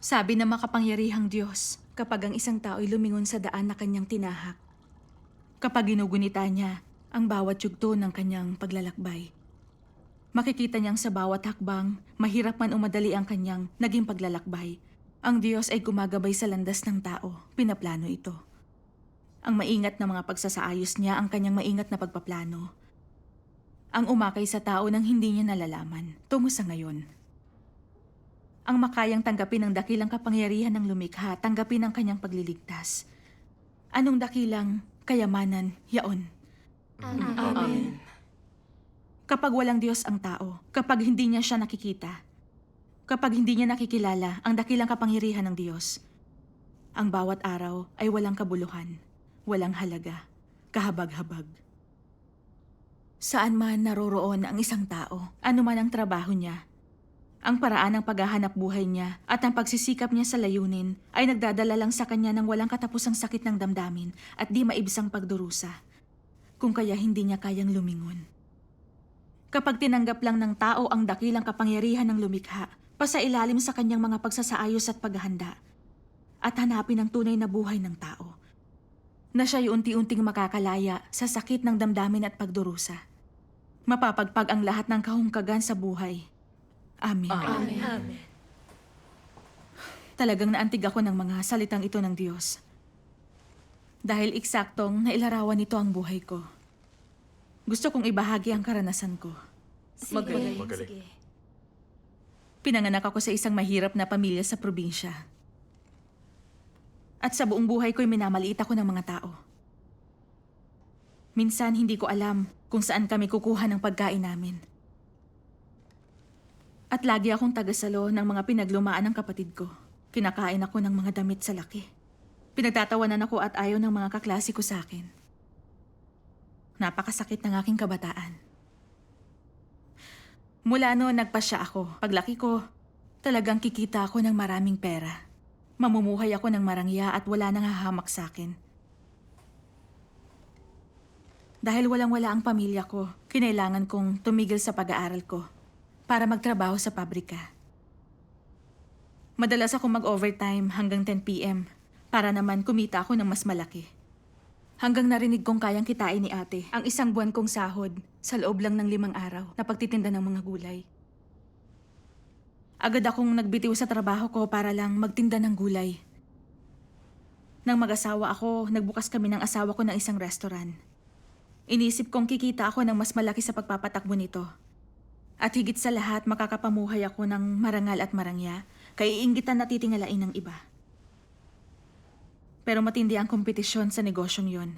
Sabi ng makapangyarihang Diyos, kapag ang isang tao ay lumingon sa daan na kanyang tinahak, kapag ginugunita niya ang bawat yugto ng kanyang paglalakbay, makikita niyang sa bawat hakbang, mahirap man o madali ang kanyang naging paglalakbay, ang Diyos ay gumagabay sa landas ng tao, pinaplano ito. Ang maingat na mga pagsasaayos niya ang kanyang maingat na pagpaplano. Ang umakay sa tao nang hindi niya nalalaman, tungo sa ngayon. Ang makayang tanggapin ang dakilang kapangyarihan ng lumikha, tanggapin ang kanyang pagliligtas. Anong dakilang kayamanan, yaon? Amen. Kapag walang Diyos ang tao, kapag hindi niya siya nakikita, kapag hindi niya nakikilala ang dakilang kapangyarihan ng Diyos, ang bawat araw ay walang kabuluhan, walang halaga, kahabag-habag. Saan man naroroon ang isang tao, anuman ang trabaho niya, ang paraan ng paghahanap buhay niya at ang pagsisikap niya sa layunin ay nagdadala lang sa kanya ng walang katapusang sakit ng damdamin at di maibsang pagdurusa, kung kaya hindi niya kayang lumingon. Kapag tinanggap lang ng tao ang dakilang kapangyarihan ng lumikha, pasailalim sa kanyang mga pagsasaayos at paghahanda, at hanapin ang tunay na buhay ng tao, na siya'y unti-unting makakalaya sa sakit ng damdamin at pagdurusa. Mapapagpag ang lahat ng kahungkagan sa buhay. Amen. Amen. Talagang naantig ako ng mga salitang ito ng Diyos. Dahil eksaktong nailarawan nito ang buhay ko. Gusto kong ibahagi ang karanasan ko. Magaling. Magaling. Pinanganak ako sa isang mahirap na pamilya sa probinsya. At sa buong buhay ko'y minamaliit ako ng mga tao. Minsan hindi ko alam kung saan kami kukuha ng pagkain namin. At lagi akong tagasalo ng mga pinaglumaan ng kapatid ko. Kinakain ako ng mga damit sa laki. Pinagtatawanan ako at ayaw ng mga kaklase ko sa akin. Napakasakit ng aking kabataan. Mula noon nagpasya ako. Paglaki ko, talagang kikita ako ng maraming pera. Mamumuhay ako ng marangya at wala nang hahamak sa akin. Dahil walang-wala ang pamilya ko, kinailangan kong tumigil sa pag-aaral ko para magtrabaho sa pabrika. Madalas akong mag-overtime hanggang 10 p.m. para naman kumita ako ng mas malaki. Hanggang narinig kong kayang kitain ni ate ang isang buwan kong sahod sa loob lang ng 5 araw na pagtitinda ng mga gulay. Agad akong nagbitiw sa trabaho ko para lang magtinda ng gulay. Nang mag-asawa ako, nagbukas kami ng asawa ko ng isang restaurant. Inisip kong kikita ako ng mas malaki sa pagpapatakbo nito. At higit sa lahat, makakapamuhay ako ng marangal at marangya, kaya iinggitan na titingalain ng iba. Pero matindi ang kompetisyon sa negosyong yon.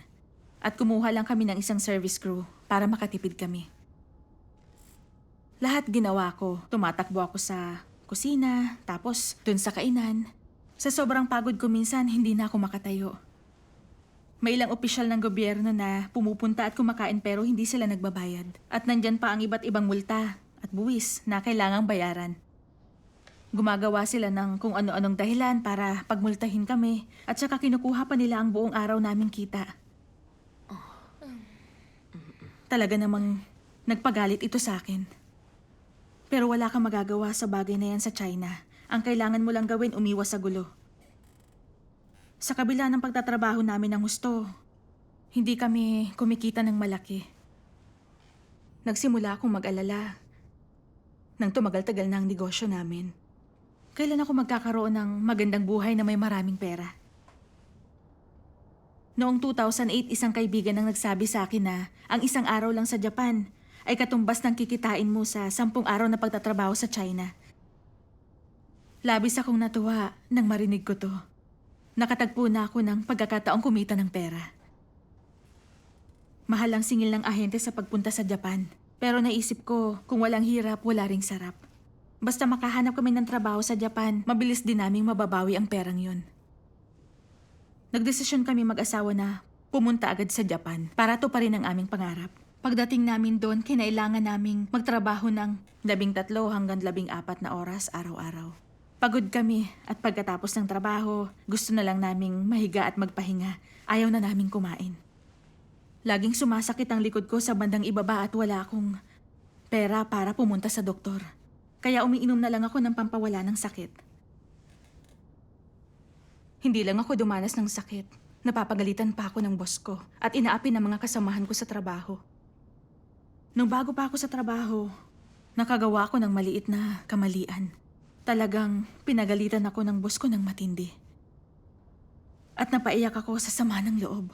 At kumuha lang kami ng isang service crew para makatipid kami. Lahat ginawa ko. Tumatakbo ako sa kusina, tapos dun sa kainan. Sa sobrang pagod ko minsan, hindi na ako makatayo. May ilang opisyal ng gobyerno na pumupunta at kumakain pero hindi sila nagbabayad. At nandyan pa ang iba't ibang multa at buwis na kailangang bayaran. Gumagawa sila ng kung ano-anong dahilan para pagmultahin kami at saka kinukuha pa nila ang buong araw naming kita. Talaga namang nagpagalit ito sa akin. Pero wala kang magagawa sa bagay na yan sa China. Ang kailangan mo lang gawin, umiwas sa gulo. Sa kabila ng pagtatrabaho namin ng husto, hindi kami kumikita ng malaki. Nagsimula akong mag-alala nang tumagal-tagal na ang negosyo namin. Kailan ako magkakaroon ng magandang buhay na may maraming pera? Noong 2008, isang kaibigan ang nagsabi sa akin na ang isang araw lang sa Japan ay katumbas ng kikitain mo sa 10 araw na pagtatrabaho sa China. Labis akong natuwa nang marinig ko to. Nakatagpo na ako ng pagkakataong kumita ng pera. Mahal ang singil ng ahente sa pagpunta sa Japan. Pero naisip ko, kung walang hirap, wala ring sarap. Basta makahanap kami ng trabaho sa Japan, mabilis din naming mababawi ang perang yun. Nagdesisyon kami mag-asawa na pumunta agad sa Japan para tuparin ang aming pangarap. Pagdating namin doon, kinailangan naming magtrabaho ng 13 hanggang 14 na oras araw-araw. Pagod kami at pagkatapos ng trabaho, gusto na lang naming mahiga at magpahinga. Ayaw na naming kumain. Laging sumasakit ang likod ko sa bandang ibaba at wala akong pera para pumunta sa doktor. Kaya umiinom na lang ako ng pampawala ng sakit. Hindi lang ako dumanas ng sakit. Napapagalitan pa ako ng boss ko at inaapi ng mga kasamahan ko sa trabaho. Nung bago pa ako sa trabaho, nakagawa ako ng maliit na kamalian. Talagang pinagalitan ako ng boss ko ng matindi. At napaiyak ako sa sama ng loob.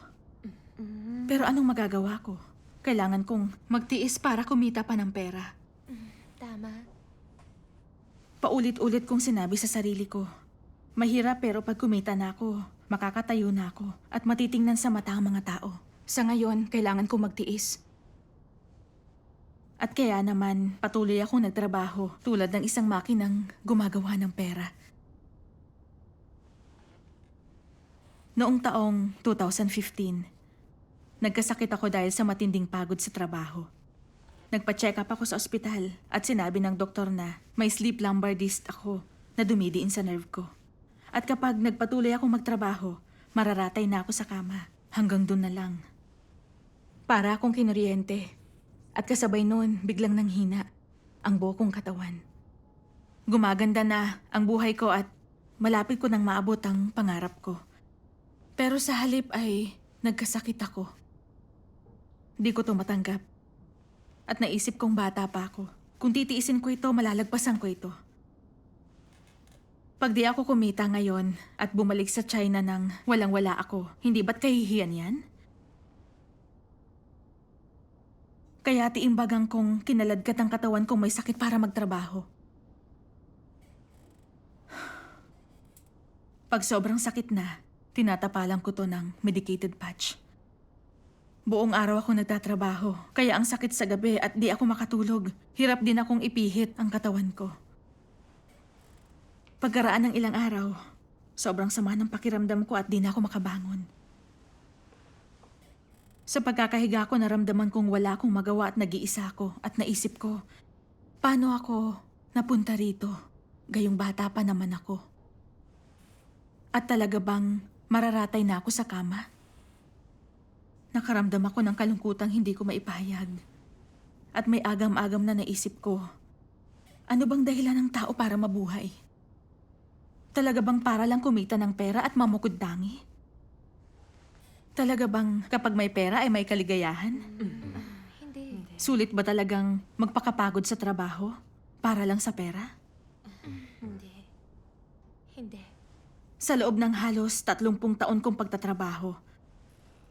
Pero anong magagawa ko? Kailangan kong magtiis para kumita pa ng pera. Tama. Paulit-ulit kong sinabi sa sarili ko, mahirap pero pag kumita na ako, makakatayo na ako at matitingnan sa mata ang mga tao. Sa ngayon, kailangan kong magtiis. At kaya naman, patuloy akong nagtrabaho tulad ng isang makinang gumagawa ng pera. Noong taong 2015, nagkasakit ako dahil sa matinding pagod sa trabaho. Nagpa-check up ako sa ospital at sinabi ng doktor na may sleep lumbar disc ako na dumidiin sa nerve ko. At kapag nagpatuloy akong magtrabaho, mararatay na ako sa kama. Hanggang doon na lang. Para akong kinuryente. At kasabay noon, biglang nanghina ang buo kong katawan. Gumaganda na ang buhay ko at malapit ko nang maabot ang pangarap ko. Pero sa halip ay nagkasakit ako. Di ko to matanggap. At naisip kong bata pa ako. Kung titiisin ko ito, malalagpasan ko ito. Pag di ako kumita ngayon at bumalik sa China nang walang-wala ako, hindi ba't kahihiyan yan? Kaya tiimbagang kong kinaladkat ang katawan kong may sakit para magtrabaho. Pag sobrang sakit na, tinatapalan ko to ng medicated patch. Buong araw ako nagtatrabaho, kaya ang sakit sa gabi at di ako makatulog. Hirap din akong ipihit ang katawan ko. Pagkaraan ng ilang araw, sobrang sama ng pakiramdam ko at di na ako makabangon. Sa pagkakahiga ko, naramdaman kong wala akong magawa at nag-iisa ako at naisip ko, paano ako napunta rito? Gayong bata pa naman ako. At talaga bang mararatay na ako sa kama? Nakaramdam ako ng kalungkutang hindi ko maipahayag. At may agam-agam na naisip ko, ano bang dahilan ng tao para mabuhay? Talaga bang para lang kumita ng pera at mamukod-tangi? Talaga bang kapag may pera ay may kaligayahan? Hindi. Sulit ba talagang magpakapagod sa trabaho para lang sa pera? Hindi. Hindi. Sa loob ng halos 30 taon kong pagtatrabaho,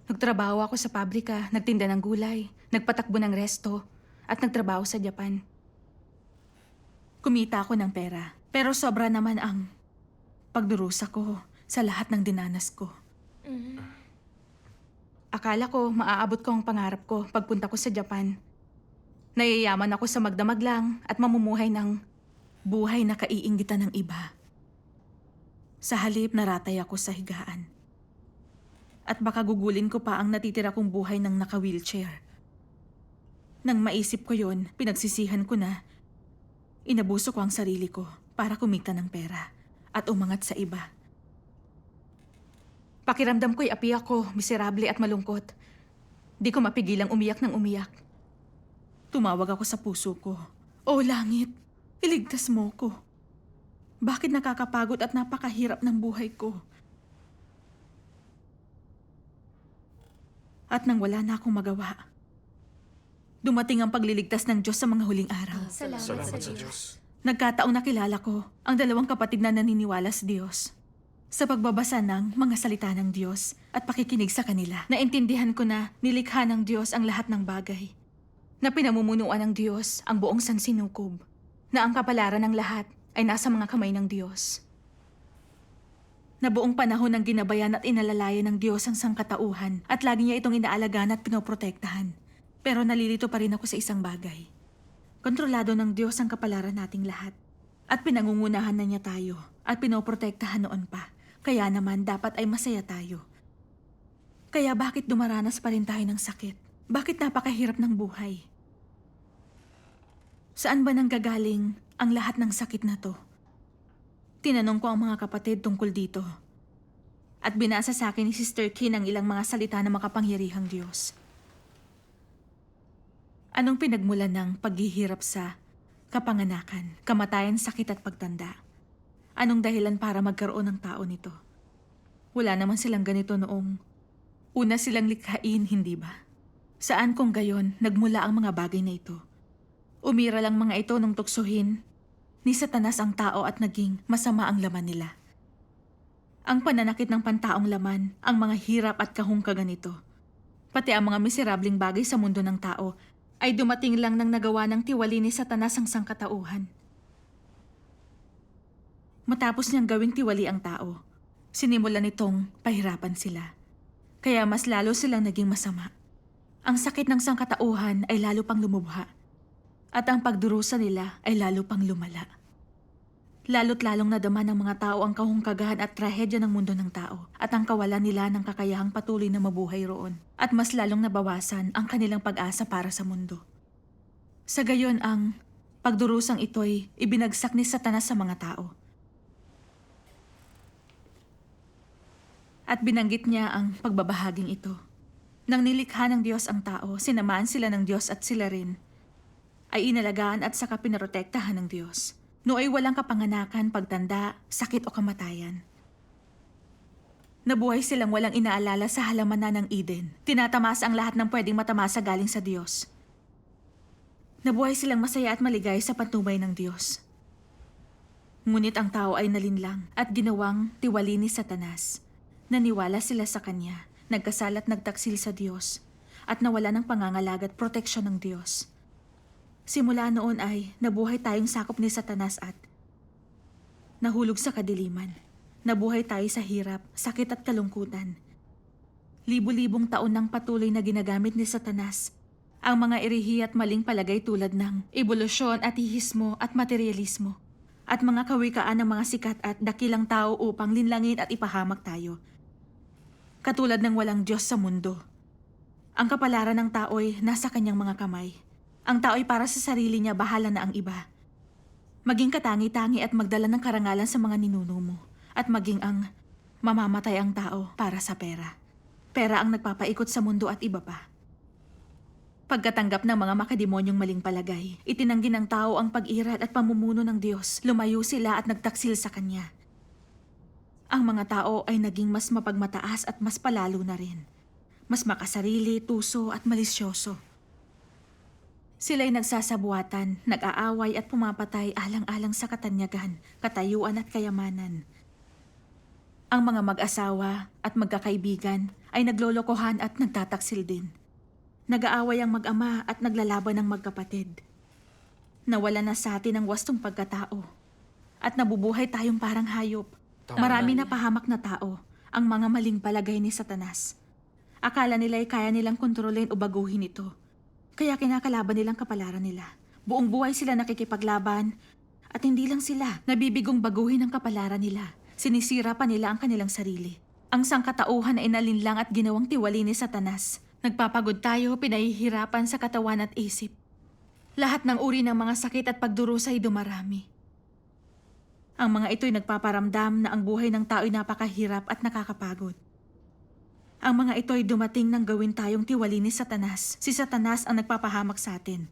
nagtrabaho ako sa pabrika, nagtinda ng gulay, nagpatakbo ng resto, at nagtrabaho sa Japan. Kumita ako ng pera, pero sobra naman ang pagdurusa ko sa lahat ng dinanas ko. Akala ko maaabot ko ang pangarap ko pagpunta ko sa Japan. Nayayaman ako sa magdamag lang at mamumuhay ng buhay na kaiinggitan ng iba. Sa halip, naratay ako sa higaan. At baka gugulin ko pa ang natitira kong buhay ng naka-wheelchair. Nang maisip ko yon, pinagsisihan ko na inabuso ko ang sarili ko para kumita ng pera at umangat sa iba. Pakiramdam ko'y api ako, miserable at malungkot. Di ko mapigilang umiyak ng umiyak. Tumawag ako sa puso ko. O langit, iligtas mo ko. Bakit nakakapagod at napakahirap ng buhay ko? At nang wala na akong magawa, dumating ang pagliligtas ng Diyos sa mga huling araw. Salamat sa Diyos. Nagkataong nakilala ko ang 2 kapatid na naniniwala sa Diyos. Sa pagbabasa ng mga salita ng Diyos at pakikinig sa kanila, naintindihan ko na nilikha ng Diyos ang lahat ng bagay. Na pinamumunuan ng Diyos ang buong sansinukob. Na ang kapalaran ng lahat ay nasa mga kamay ng Diyos. Na buong panahon ng ginabayan at inalalayan ng Diyos ang sangkatauhan at lagi niya itong inaalagaan at pinoprotektahan. Pero nalilito pa rin ako sa isang bagay. Kontrolado ng Diyos ang kapalaran nating lahat. At pinangungunahan na niya tayo at pinoprotektahan noon pa. Kaya naman dapat ay masaya tayo. Kaya bakit dumaranas pa rin tayo ng sakit? Bakit napakahirap ng buhay? Saan ba nanggagaling ang lahat ng sakit na to? Tinanong ko ang mga kapatid tungkol dito. At binasa sa akin ni Sister Kin ang ilang mga salita ng makapangyarihang Diyos. Anong pinagmulan ng paghihirap sa kapanganakan, kamatayan, sakit at pagtanda? Anong dahilan para magkaroon ng tao nito? Wala naman silang ganito noong una silang likhain, hindi ba? Saan kung gayon nagmula ang mga bagay na ito? Umira lang mga ito nung tuksohin ni Satanas ang tao at naging masama ang laman nila. Ang pananakit ng pantaong laman, ang mga hirap at kahungkagan nito, pati ang mga miserableng bagay sa mundo ng tao, ay dumating lang nang nagawa ng tiwali ni Satanas ang sangkatauhan. Matapos niyang gawing tiwali ang tao, sinimulan nitong pahirapan sila. Kaya mas lalo silang naging masama. Ang sakit ng sangkatauhan ay lalo pang lumubha. At ang pagdurusa nila ay lalo pang lumala. Lalo't lalong nadama ng mga tao ang kahungkagahan at trahedya ng mundo ng tao at ang kawalan nila ng kakayahang patuloy na mabuhay roon at mas lalong nabawasan ang kanilang pag-asa para sa mundo. Sa gayon ang pagdurusang ito'y ibinagsak ni Satanas sa mga tao. At binanggit niya ang pagbabahaging ito. Nang nilikha ng Diyos ang tao, sinamaan sila ng Diyos at sila rin ay inalagaan at saka pinaprotektahan ng Diyos. Nooy walang kapanganakan, pagtanda, sakit o kamatayan. Nabuhay silang walang inaalala sa halamanan ng Eden. Tinatamasa ang lahat ng pwedeng matamasa galing sa Diyos. Nabuhay silang masaya at maligay sa patnubay ng Diyos. Ngunit ang tao ay nalinlang at ginawang tiwali ni Satanas. Naniwala sila sa kanya, nagkasal at nagtaksil sa Diyos, at nawala ng pangangalag at proteksyon ng Diyos. Simula noon ay nabuhay tayong sakop ni Satanas at nahulog sa kadiliman. Nabuhay tayo sa hirap, sakit at kalungkutan. Libu-libong taon nang patuloy na ginagamit ni Satanas ang mga irihi at maling palagay tulad ng ebolusyon, ateismo at materialismo, at mga kawikaan ng mga sikat at dakilang tao upang linlangin at ipahamak tayo. Katulad ng walang Diyos sa mundo. Ang kapalaran ng tao'y nasa kanyang mga kamay. Ang tao'y para sa sarili niya, bahala na ang iba. Maging katangi-tangi at magdala ng karangalan sa mga ninuno mo. At maging ang mamamatay ang tao para sa pera. Pera ang nagpapaikot sa mundo at iba pa. Pagkatanggap ng mga makademonyong maling palagay, itinanggi ng tao ang pag-iral at pamumuno ng Diyos. Lumayo sila at nagtaksil sa Kanya. Ang mga tao ay naging mas mapagmataas at mas palalo na rin. Mas makasarili, tuso at malisyoso. Sila'y nagsasabuatan, nag-aaway at pumapatay alang-alang sa katanyagan, katayuan at kayamanan. Ang mga mag-asawa at magkakaibigan ay naglolokohan at nagtataksil din. Nag-aaway ang mag-ama at naglalaban ng magkapatid. Nawala na sa atin ang wastong pagkatao. At nabubuhay tayong parang hayop. Marami na pahamak na tao, ang mga maling palagay ni Satanas. Akala nila'y kaya nilang kontrolin o baguhin ito. Kaya kinakalaban nilang kapalaran nila. Buong buhay sila nakikipaglaban. At hindi lang sila nabibigong baguhin ang kapalaran nila. Sinisira pa nila ang kanilang sarili. Ang sangkatauhan ay inalinlang at ginawang tiwali ni Satanas. Nagpapagod tayo, pinahihirapan sa katawan at isip. Lahat ng uri ng mga sakit at pagdurusa ay dumarami. Ang mga ito'y nagpaparamdam na ang buhay ng tao'y napakahirap at nakakapagod. Ang mga ito'y dumating nang gawin tayong tiwali ni Satanas. Si Satanas ang nagpapahamak sa atin.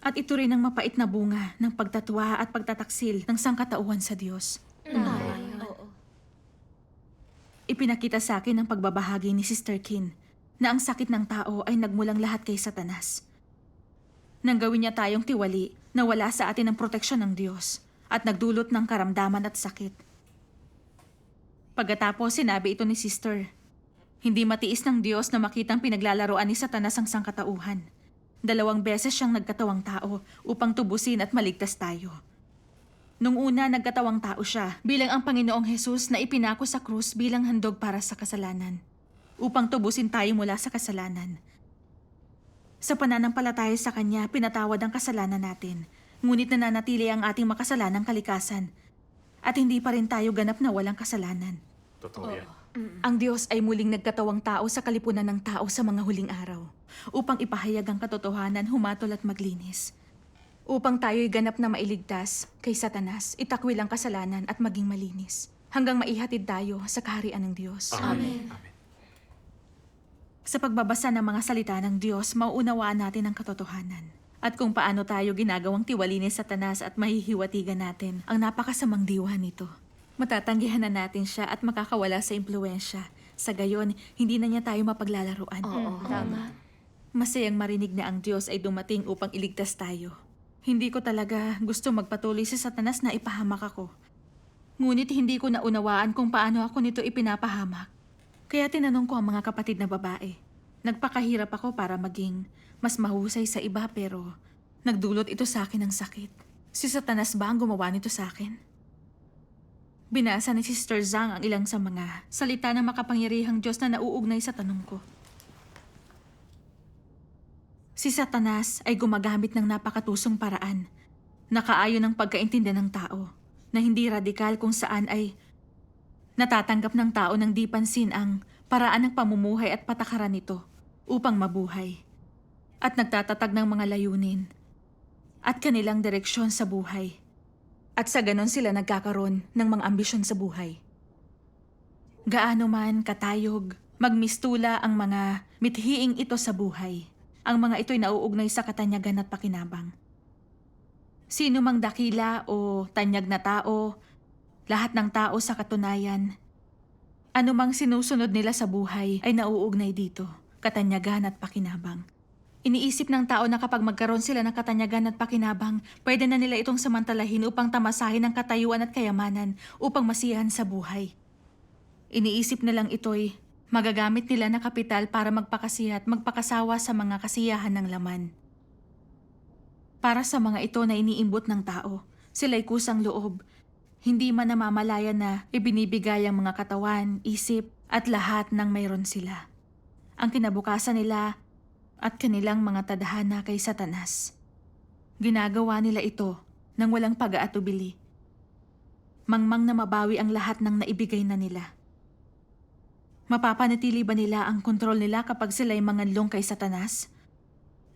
At ito rin ang mapait na bunga ng pagtatwa at pagtataksil ng sangkatauhan sa Diyos. Oo. Ipinakita sa akin ng pagbabahagi ni Sister Kin na ang sakit ng tao ay nagmulang lahat kay Satanas. Nang gawin niya tayong tiwali na wala sa atin ang proteksyon ng Diyos at nagdulot ng karamdaman at sakit. Pagkatapos sinabi ito ni Sister, hindi matiis ng Diyos na makitang pinaglalaroan ni Satanas ang sangkatauhan. 2 beses siyang nagkatawang tao upang tubusin at maligtas tayo. Nung una, nagkatawang tao siya bilang ang Panginoong Hesus na ipinako sa krus bilang handog para sa kasalanan, upang tubusin tayo mula sa kasalanan. Sa pananampalataya sa Kanya, pinatawad ang kasalanan natin, ngunit nananatili ang ating makasalanang kalikasan, at hindi pa rin tayo ganap na walang kasalanan. Totoo yan. Ang Diyos ay muling nagkatawang tao sa kalipunan ng tao sa mga huling araw, upang ipahayag ang katotohanan, humatol at maglinis. Upang tayo'y ganap na mailigtas kay Satanas, itakwil ang kasalanan at maging malinis, hanggang maihatid tayo sa kaharian ng Diyos. Amen. Amen. Sa pagbabasa ng mga salita ng Diyos, mauunawaan natin ang katotohanan. At kung paano tayo ginagawang tiwali ni Satanas at mahihiwatigan natin ang napakasamang diwa nito. Matatanggihan na natin siya at makakawala sa impluensya. Sa gayon, hindi na niya tayo mapaglalaruan. Oo, Tama. Masayang marinig na ang Diyos ay dumating upang iligtas tayo. Hindi ko talaga gusto magpatuloy si Satanas na ipahamak ako. Ngunit hindi ko naunawaan kung paano ako nito ipinapahamak. Kaya tinanong ko ang mga kapatid na babae. Nagpakahirap ako para maging mas mahusay sa iba pero nagdulot ito sa akin ng sakit. Si Satanas ba ang gumawa nito sa akin? Binasa ni Sister Zhang ang ilang sa mga salita ng makapangyarihang Diyos na nauugnay sa tanong ko. Si Satanas ay gumagamit ng napakatusong paraan, nakaayon ng pagkaintindi ng tao, na hindi radikal kung saan ay natatanggap ng tao ng di pansin ang paraan ng pamumuhay at patakaran nito upang mabuhay, at nagtatatag ng mga layunin at kanilang direksyon sa buhay. At sa ganon sila nagkakaroon ng mga ambisyon sa buhay. Gaano man katayog, magmistula ang mga mithiing ito sa buhay. Ang mga ito'y nauugnay sa katanyagan at pakinabang. Sino mang dakila o tanyag na tao, lahat ng tao sa katunayan, anumang sinusunod nila sa buhay ay nauugnay dito, katanyagan at pakinabang. Iniisip ng tao na kapag magkaroon sila ng katanyagan at pakinabang, pwede na nila itong samantalahin upang tamasahin ang katayuan at kayamanan upang masiyahan sa buhay. Iniisip nilang ito'y magagamit nila na kapital para magpakasiya at magpakasawa sa mga kasiyahan ng laman. Para sa mga ito na iniimbot ng tao, sila'y kusang loob. Hindi man namamalayan na ibinibigay ang mga katawan, isip at lahat ng mayroon sila. Ang kinabukasan nila at kanilang mga tadhana kay Satanas. Ginagawa nila ito nang walang pag-aatubili. Mangmang na mabawi ang lahat ng naibigay na nila. Mapapanatili ba nila ang kontrol nila kapag sila'y manganlong kay Satanas?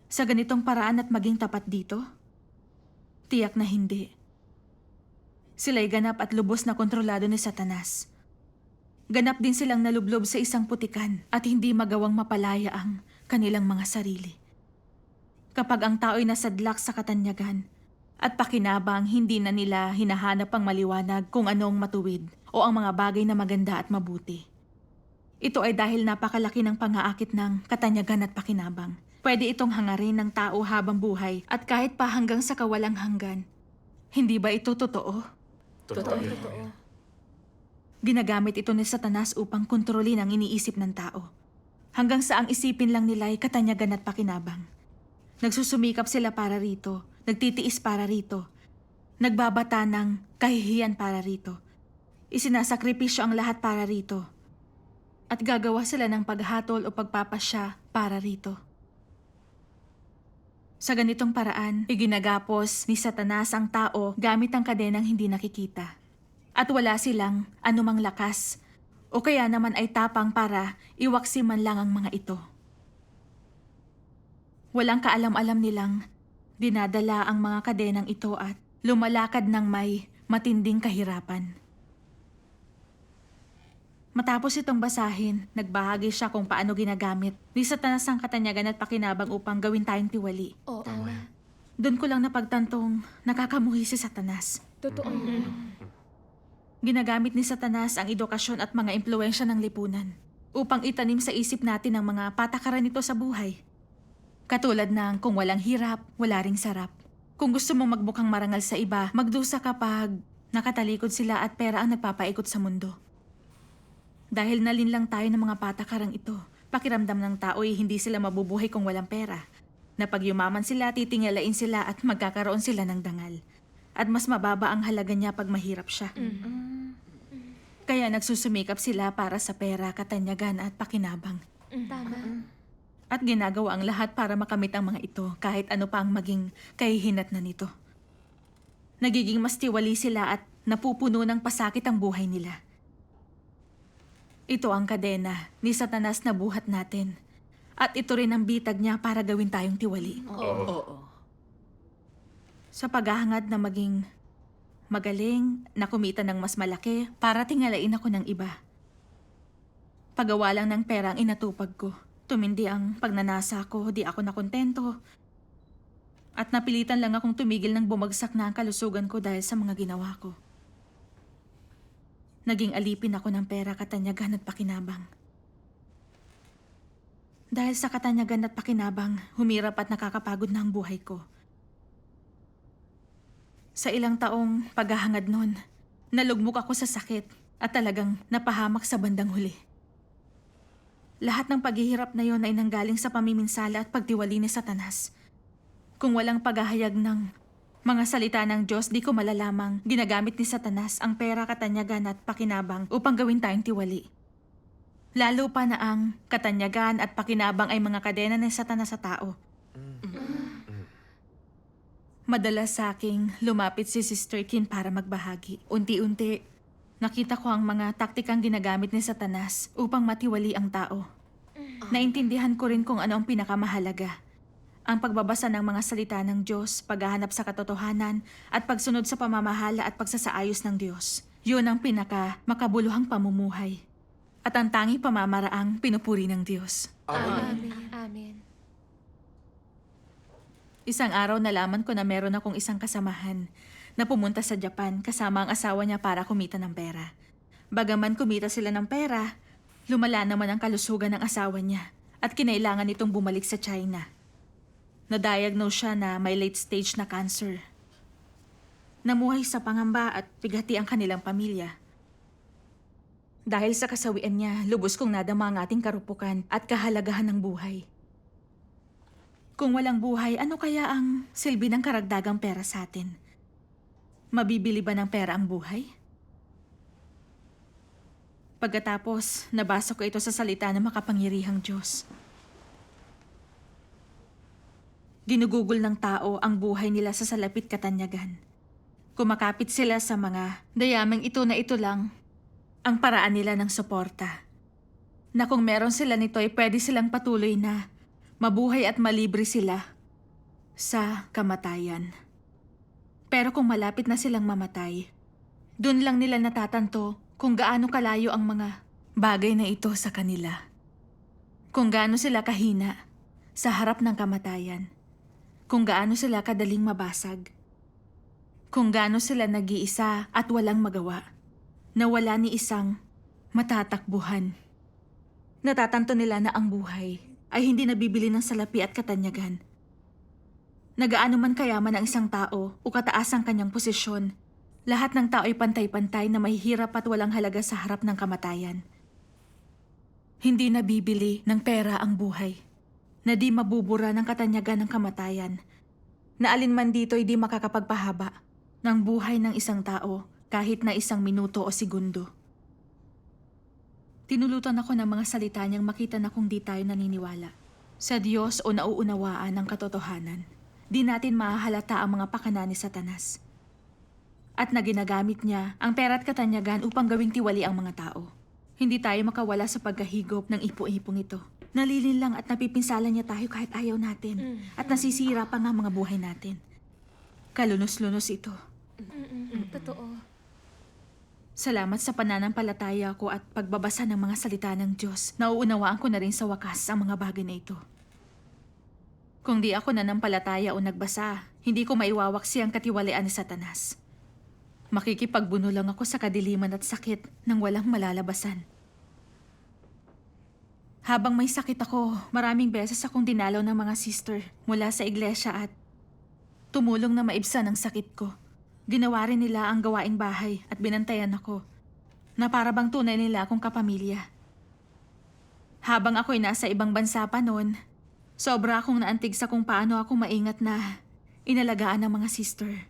Sa ganitong paraan at maging tapat dito? Tiyak na hindi. Sila'y ganap at lubos na kontrolado ni Satanas. Ganap din silang nalublob sa isang putikan at hindi magawang mapalaya ang kanilang mga sarili. Kapag ang tao'y nasadlak sa katanyagan at pakinabang, hindi na nila hinahanap ang maliwanag kung anong matuwid o ang mga bagay na maganda at mabuti. Ito ay dahil napakalaki ng pangaakit ng katanyagan at pakinabang. Pwede itong hangarin ng tao habang buhay at kahit pa hanggang sa kawalang hanggan. Hindi ba ito totoo? Totoo. Ginagamit ito ni Satanas upang kontrolin ang iniisip ng tao. Hanggang sa ang isipin lang nila ay katanyagan at pakinabang. Nagsusumikap sila para rito, nagtitiis para rito, nagbabata ng kahihiyan para rito. Isinasakripisyo ang lahat para rito. At gagawa sila ng paghatol o pagpapasya para rito. Sa ganitong paraan, iginagapos ni Satanas ang tao gamit ang kadenang hindi nakikita. At wala silang anumang lakas o kaya naman ay tapang para iwaksi man lang ang mga ito. Walang kaalam-alam nilang dinadala ang mga kadenang ito at lumalakad ng may matinding kahirapan. Matapos itong basahin, nagbahagi siya kung paano ginagamit ni Satanas ang katanyagan at pakinabang upang gawin tayong tiwali. Oo. Tama. Doon ko lang napagtantong nakakamuhi si Satanas. Totoo. Ginagamit ni Satanas ang edukasyon at mga impluensya ng lipunan upang itanim sa isip natin ang mga patakaran nito sa buhay. Katulad ng kung walang hirap, wala ring sarap. Kung gusto mong magmukhang marangal sa iba, magdusa kapag nakatalikod sila at pera ang nagpapaikot sa mundo. Dahil nalinlang tayo ng mga patakarang ito, pakiramdam ng tao ay hindi sila mabubuhay kung walang pera. Na pag yumaman sila, titingalain sila at magkakaroon sila ng dangal. At mas mababa ang halaga niya pag mahirap siya. Kaya nagsusumikap sila para sa pera, katanyagan at pakinabang. Tama. At ginagawa ang lahat para makamit ang mga ito kahit ano pa ang maging kahihinat na nito. Nagiging mas tiwali sila at napupuno ng pasakit ang buhay nila. Ito ang kadena ni Satanas na buhat natin. At ito rin ang bitag niya para gawin tayong tiwali. Oo. Sa paghahangad na maging magaling, na kumita ng mas malaki para tingalain ako ng iba. Pagawa lang ng pera ang inatupag ko. Tumindi ang pagnanasa ko, di ako nakontento. At napilitan lang akong tumigil ng bumagsak na ang kalusugan ko dahil sa mga ginawa ko. Naging alipin ako ng pera, katanyagan at pakinabang. Dahil sa katanyagan at pakinabang, humirap at nakakapagod na ang buhay ko. Sa ilang taong paghahangad nun, nalugmok ako sa sakit at talagang napahamak sa bandang huli. Lahat ng paghihirap na yon ay nanggaling sa pamiminsala at pagtiwali ni Satanas. Kung walang paghahayag ng mga salita ng Diyos, di ko malalamang ginagamit ni Satanas ang pera, katanyagan at pakinabang upang gawin tayong tiwali. Lalo pa na ang katanyagan at pakinabang ay mga kadena ng Satanas sa tao. Madalas sa aking lumapit si Sister Kin para magbahagi. Unti-unti, nakita ko ang mga taktikang ginagamit ni Satanas upang matiwali ang tao. Naintindihan ko rin kung ano ang pinakamahalaga. Ang pagbabasa ng mga salita ng Diyos, paghahanap sa katotohanan, at pagsunod sa pamamahala at pagsasaayos ng Diyos. Yun ang pinaka-makabuluhang pamumuhay. At ang tanging pamamaraang pinupuri ng Diyos. Amen. Amen. Isang araw nalaman ko na meron akong isang kasamahan na pumunta sa Japan kasama ang asawa niya para kumita ng pera. Bagaman kumita sila ng pera, lumala naman ang kalusugan ng asawa niya at kinailangan itong bumalik sa China. Na-diagnose siya na may late stage na cancer. Namuhay sa pangamba at bigati ang kanilang pamilya. Dahil sa kasawian niya, lubos kong nadama ang ating karupukan at kahalagahan ng buhay. Kung walang buhay, ano kaya ang silbi ng karagdagang pera sa atin? Mabibili ba ng pera ang buhay? Pagkatapos, nabasa ko ito sa salita ng makapangyarihang Diyos. Ginugugol ng tao ang buhay nila sa salapit katanyagan. Kumakapit sila sa mga dayamang ito na ito lang ang paraan nila ng suporta. Na kung meron sila nito ay pwede silang patuloy na mabuhay at malibre sila sa kamatayan. Pero kung malapit na silang mamatay, dun lang nila natatanto kung gaano kalayo ang mga bagay na ito sa kanila. Kung gaano sila kahina sa harap ng kamatayan. Kung gaano sila kadaling mabasag. Kung gaano sila nag-iisa at walang magawa. Na wala ni isang matatakbuhan. Natatanto nila na ang buhay ay hindi nabibili ng salapi at katanyagan. Nagaano man kayaman ang isang tao o kataas ang kanyang posisyon, lahat ng tao ay pantay-pantay na mahihirap at walang halaga sa harap ng kamatayan. Hindi nabibili ng pera ang buhay, na di mabubura ng katanyagan ng kamatayan, na alinman dito ay di makakapagpahaba ng buhay ng isang tao kahit na isang minuto o segundo. Tinulutan ako ng mga salita niyang makita na kung di tayo naniniwala sa Diyos o nauunawaan ng katotohanan, di natin mahahalata ang mga pakana ni Satanas. At na ginagamit niya ang pera at katanyagan upang gawing tiwali ang mga tao. Hindi tayo makawala sa pagkahigop ng ipo-ipong ito. Nalilinlang at napipinsala niya tayo kahit ayaw natin. At nasisira pa nga mga buhay natin. Kalunos-lunos ito. Totoo. Salamat sa pananampalataya ko at pagbabasa ng mga salita ng Diyos. Nauunawaan ko na rin sa wakas ang mga bagay na ito. Kung di ako nanampalataya o nagbasa, hindi ko maiwawaksi ang katiwalian ni Satanas. Makikipagbuno lang ako sa kadiliman at sakit nang walang malalabasan. Habang may sakit ako, maraming beses akong dinalaw ng mga sister mula sa iglesia at tumulong na maibsan ang sakit ko. Ginawa rin nila ang gawaing bahay at binantayan ako, na para bang tunay nila akong kapamilya. Habang ako'y nasa ibang bansa pa noon, sobra akong naantig sa kung paano ako maingat na inalagaan ng mga sister.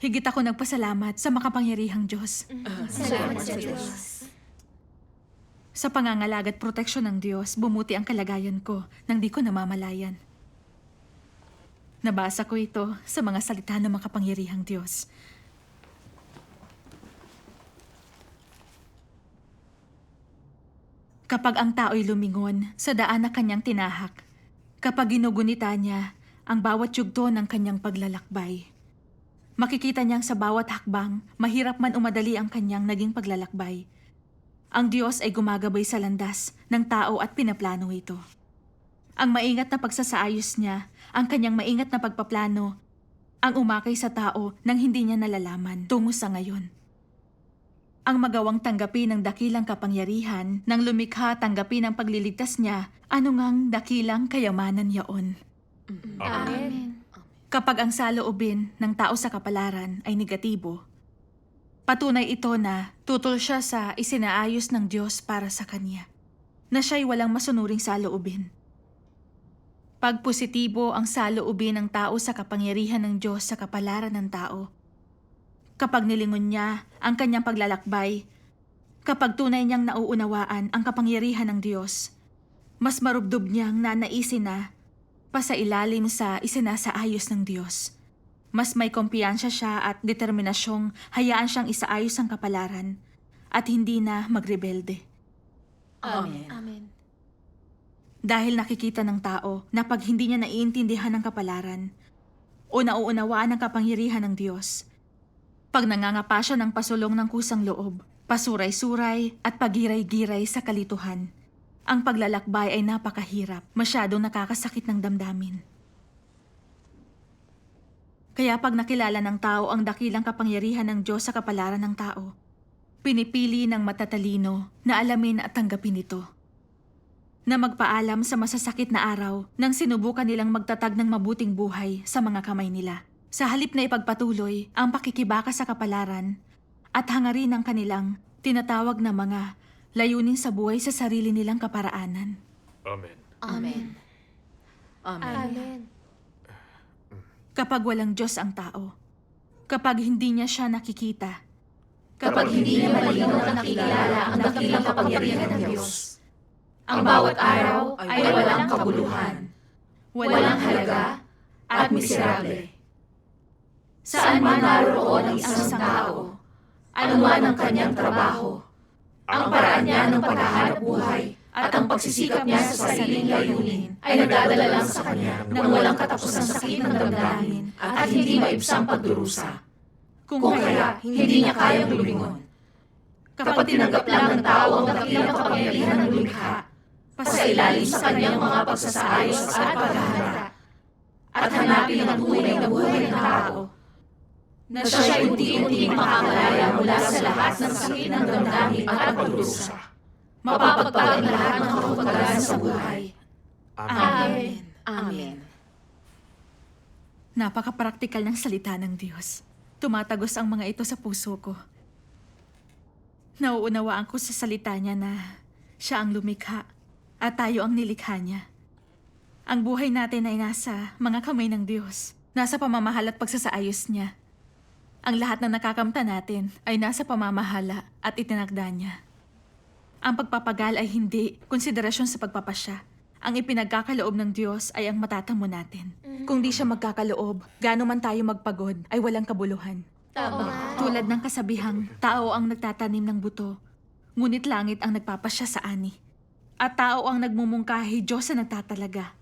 Higit ako nagpasalamat sa makapangyarihang Diyos. Salamat sa Diyos. Sa pangangalaga at proteksyon ng Diyos, bumuti ang kalagayan ko nang di ko namamalayan. Nabasa ko ito sa mga salita ng makapangyarihang Diyos. Kapag ang tao'y lumingon sa daan na kanyang tinahak, kapag ginugunita niya ang bawat yugto ng kanyang paglalakbay, makikita niyang sa bawat hakbang, mahirap man umadali ang kanyang naging paglalakbay. Ang Diyos ay gumagabay sa landas ng tao at pinaplano ito. Ang maingat na pagsasaayos niya, ang kanyang maingat na pagpaplano, ang umakay sa tao nang hindi niya nalalaman tungo sa ngayon. ang magawang tanggapin ang dakilang kapangyarihan ng lumikha tanggapin ang pagliligtas niya, ano ngang dakilang kayamanan yaon. Amen. Kapag ang saloobin ng tao sa kapalaran ay negatibo, patunay ito na tutol siya sa isinaayos ng Diyos para sa kanya, na siya'y walang masunuring saloobin. Pag positibo ang saloobin ng tao sa kapangyarihan ng Diyos sa kapalaran ng tao, kapag nilingon niya ang kanyang paglalakbay, kapag tunay niyang nauunawaan ang kapangyarihan ng Diyos, mas marubdob niyang nanaisin na pasailalim sa isinasaayos ng Diyos. Mas may kumpiyansa siya at determinasyong hayaan siyang isaayos ang kapalaran at hindi na magrebelde. Amen. Amen. Dahil nakikita ng tao na pag hindi niya naiintindihan ang kapalaran o nauunawaan ang kapangyarihan ng Diyos, pag nangangapa siya ng pasulong ng kusang loob, pasuray-suray at pagiray-giray sa kalituhan, ang paglalakbay ay napakahirap, masyadong nakakasakit ng damdamin. Kaya pag nakilala ng tao ang dakilang kapangyarihan ng Diyos sa kapalaran ng tao, pinipili ng matatalino na alamin at tanggapin ito. Na magpaalam sa masasakit na araw nang sinubukan nilang magtatag ng mabuting buhay sa mga kamay nila. Sa halip na ipagpatuloy ang pakikibaka sa kapalaran at hangarin ng kanilang tinatawag na mga layunin sa buhay sa sarili nilang kaparaanan. Amen. Amen. Amen. Amen. Kapag walang Diyos ang tao, kapag hindi niya siya nakikita, Kapag hindi niya malinaw na nakilala ang dakilang kapangyarihan ng Diyos, ang bawat araw ay walang kabuluhan, walang halaga, at miserable. Saan man naroon ang isang tao, anuman ang kanyang trabaho, ang paraan niya ng paghahanap buhay at ang pagsisikap niya sa sariling layunin ay nagdadala lang sa kanya ng walang katapusang sakit ng damdamin at hindi maibsang pagdurusa. Kung kaya hindi niya kayang lumingon. Kapag tinanggap lang ng tao ang dakilang kapangyarihan ng lumikha, pasailalim sa kanyang mga pagsasaayos at paghahanda, at hanapin ang tunay na buhay ng tao, na siya'y unti-unting makakalaya mula sa lahat ng sakit ng damdamin at pagdurusa. Mapapagpag ang lahat ng kapagpagan sa buhay. Amen. Amen. napakapraktikal ng salita ng Diyos. Tumatagos ang mga ito sa puso ko. Nauunawaan ko sa salita niya na siya ang lumikha at tayo ang nilikha niya. Ang buhay natin ay nasa mga kamay ng Diyos, nasa pamamahal at pagsasaayos niya. Ang lahat ng nakakamta natin ay nasa pamamahala at itinakda niya. Ang pagpapagal ay hindi konsiderasyon sa pagpapasya. Ang ipinagkakaloob ng Diyos ay ang matatamo natin. Kung di siya magkakaloob, gaano man tayo magpagod, ay walang kabuluhan. Tama. Tulad ng kasabihang, tao ang nagtatanim ng buto, ngunit langit ang nagpapasya sa ani. At tao ang nagmumungkahi, Diyos ang nagtatalaga.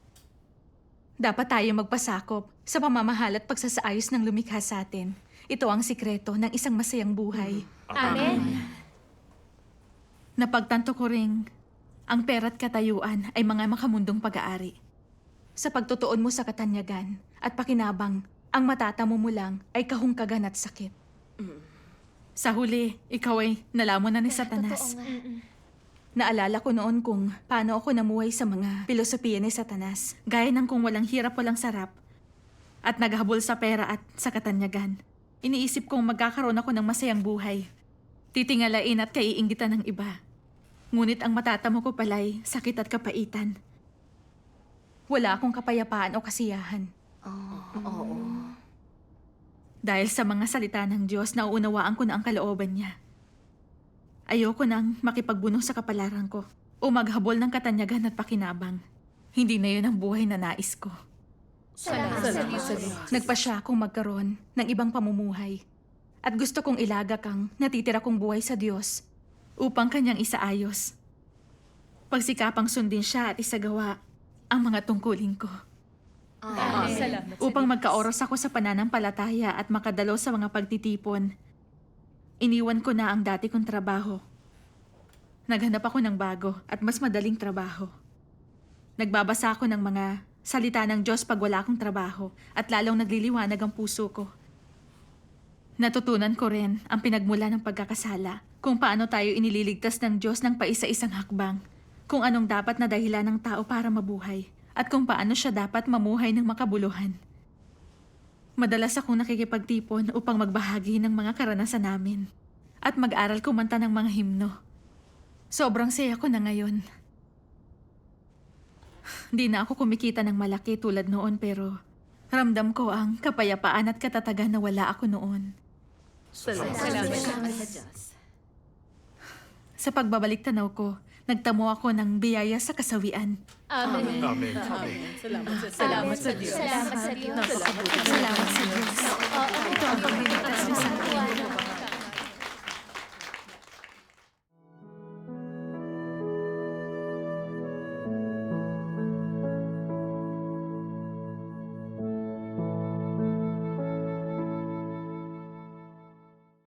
Dapat tayo magpasakop sa pamamahal at pagsasaayos ng lumikha sa atin. Ito ang sikreto ng isang masayang buhay. Amen. Napagtanto ko ring ang pera at katayuan ay mga makamundong pag-aari. Sa pagtutuon mo sa katanyagan at pakinabang, ang matatamo mo lang ay kahungkagan at sakit. Sa huli, ikaw ay nalamon na ni Satanas. Totoo nga. Naalala ko noon kung paano ako namuhay sa mga filosofiya ni Satanas, gaya ng kung walang hirap walang sarap, at naghabol sa pera at sa katanyagan. Iniisip kong magkakaroon ako ng masayang buhay, titingalain at kaiinggitan ng iba. Ngunit ang matatamo ko pala'y sakit at kapaitan. Wala akong kapayapaan o kasiyahan. Oo. Dahil sa mga salita ng Diyos, nauunawaan ko na ang kalooban niya. Ayoko nang makipagbuno sa kapalaran ko o maghabol ng katanyagan at pakinabang. Hindi na yun ang buhay na nais ko. Salamat sa Diyos. Nagpasya akong magkaroon ng ibang pamumuhay. At gusto kong ilagak ang natitira kong buhay sa Diyos upang kanyang isaayos. Pagsikapang sundin siya at isagawa ang mga tungkulin ko. Amen. Upang magkaoras ako sa pananampalataya at makadalo sa mga pagtitipon, iniwan ko na ang dati kong trabaho. Naghanap ako ng bago at mas madaling trabaho. Nagbabasa ako ng mga salita ng Diyos pag wala akong trabaho at lalong nagliliwanag ang puso ko. Natutunan ko rin ang pinagmula ng pagkakasala Kung paano tayo inililigtas ng Diyos ng paisa-isang hakbang. Kung anong dapat na dahilan ng tao para mabuhay. At kung paano siya dapat mamuhay ng makabuluhan. Madalas akong nakikipagtipon upang magbahagi ng mga karanasan namin. At mag-aral kumanta ng mga himno. Sobrang saya ko na ngayon. Di na ako kumikita ng malaki tulad noon pero ramdam ko ang kapayapaan at katatagan na wala ako noon. Salamat sa Diyos. Sa pagbabalik tanaw ko, nagtamo ako ng biyaya sa kasawian. Amen. Amen. Salamat sa Diyos. Salamat sa Diyos.